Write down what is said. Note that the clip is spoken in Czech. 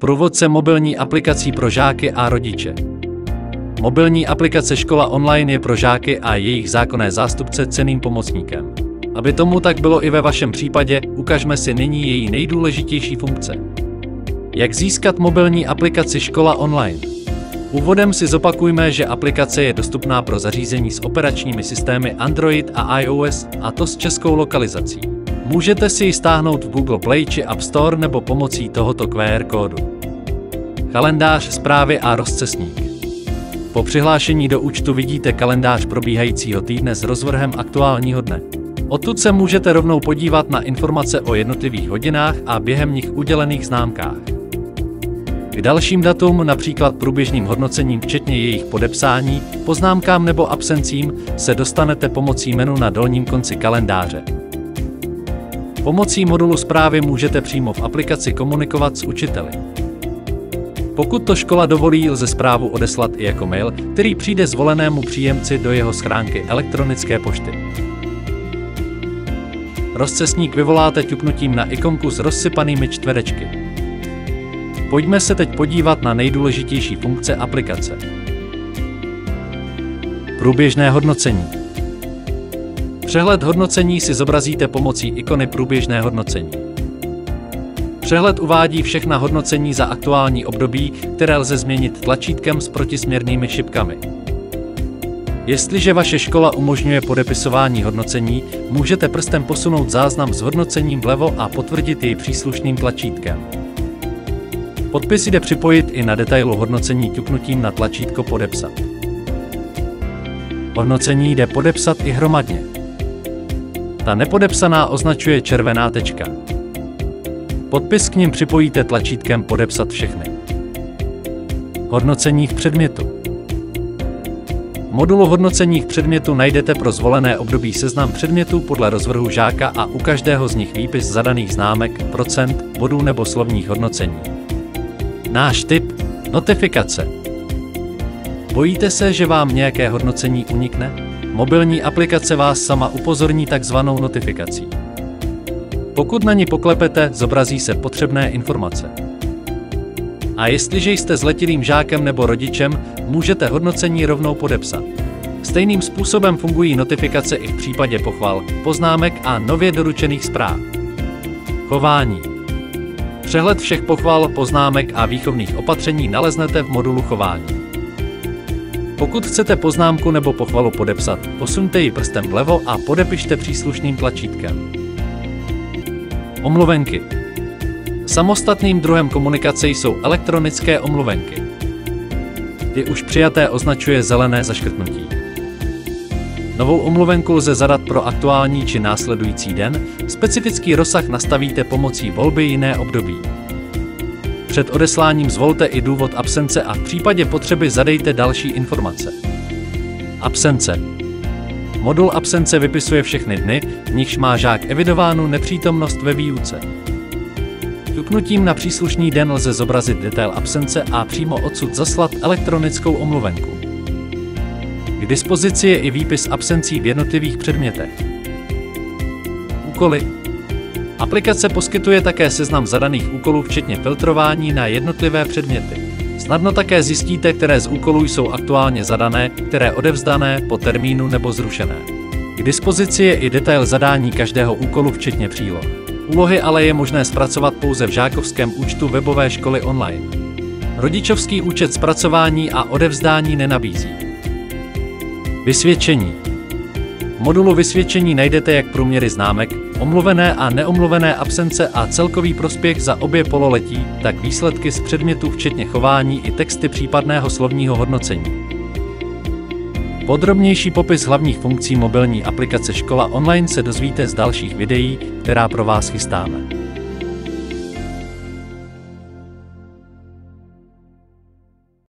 Průvodce mobilní aplikací pro žáky a rodiče. Mobilní aplikace Škola online je pro žáky a jejich zákonné zástupce cenným pomocníkem. Aby tomu tak bylo i ve vašem případě, ukažme si nyní její nejdůležitější funkce. Jak získat mobilní aplikaci Škola online? Úvodem si zopakujme, že aplikace je dostupná pro zařízení s operačními systémy Android a iOS, a to s českou lokalizací. Můžete si ji stáhnout v Google Play či App Store nebo pomocí tohoto QR kódu. Kalendář, zprávy a rozcestník. Po přihlášení do účtu vidíte kalendář probíhajícího týdne s rozvrhem aktuálního dne. Odtud se můžete rovnou podívat na informace o jednotlivých hodinách a během nich udělených známkách. K dalším datům, například průběžným hodnocením včetně jejich podepsání, poznámkám nebo absencím, se dostanete pomocí menu na dolním konci kalendáře. Pomocí modulu zprávy můžete přímo v aplikaci komunikovat s učiteli. Pokud to škola dovolí, lze zprávu odeslat i jako mail, který přijde zvolenému příjemci do jeho schránky elektronické pošty. Rozcestník vyvoláte ťuknutím na ikonku s rozsypanými čtverečky. Pojďme se teď podívat na nejdůležitější funkce aplikace. Průběžné hodnocení. Přehled hodnocení si zobrazíte pomocí ikony Průběžné hodnocení. Přehled uvádí všechna hodnocení za aktuální období, které lze změnit tlačítkem s protisměrnými šipkami. Jestliže vaše škola umožňuje podepisování hodnocení, můžete prstem posunout záznam s hodnocením vlevo a potvrdit jej příslušným tlačítkem. Podpis jde připojit i na detailu hodnocení ťuknutím na tlačítko Podepsat. Hodnocení jde podepsat i hromadně. Ta nepodepsaná označuje červená tečka. Podpis k nim připojíte tlačítkem Podepsat všechny. Hodnocení v předmětu. V modulu hodnocení v předmětu najdete pro zvolené období seznam předmětů podle rozvrhu žáka a u každého z nich výpis zadaných známek, procent, bodů nebo slovních hodnocení. Náš tip: notifikace. Bojíte se, že vám nějaké hodnocení unikne? Mobilní aplikace vás sama upozorní takzvanou notifikací. Pokud na ní poklepete, zobrazí se potřebné informace. A jestliže jste zletilým žákem nebo rodičem, můžete hodnocení rovnou podepsat. Stejným způsobem fungují notifikace i v případě pochval, poznámek a nově doručených zpráv. Chování. Přehled všech pochval, poznámek a výchovných opatření naleznete v modulu Chování. Pokud chcete poznámku nebo pochvalu podepsat, posuňte ji prstem vlevo a podepište příslušným tlačítkem. Omluvenky. Samostatným druhem komunikace jsou elektronické omluvenky. Ty už přijaté označuje zelené zaškrtnutí. Novou omluvenku lze zadat pro aktuální či následující den, specifický rozsah nastavíte pomocí volby jiné období. Před odesláním zvolte i důvod absence a v případě potřeby zadejte další informace. Absence. Modul absence vypisuje všechny dny, v nichž má žák evidovánu nepřítomnost ve výuce. Ťuknutím na příslušný den lze zobrazit detail absence a přímo odsud zaslat elektronickou omluvenku. K dispozici je i výpis absencí v jednotlivých předmětech. Úkoly. Aplikace poskytuje také seznam zadaných úkolů včetně filtrování na jednotlivé předměty. Snadno také zjistíte, které z úkolů jsou aktuálně zadané, které odevzdané, po termínu nebo zrušené. K dispozici je i detail zadání každého úkolu včetně příloh. Úlohy ale je možné zpracovat pouze v žákovském účtu webové školy online. Rodičovský účet zpracování a odevzdání nenabízí. Vysvědčení. V modulu vysvědčení najdete jak průměry známek, omluvené a neomluvené absence a celkový prospěch za obě pololetí, tak výsledky z předmětů včetně chování i texty případného slovního hodnocení. Podrobnější popis hlavních funkcí mobilní aplikace Škola online se dozvíte z dalších videí, která pro vás chystáme.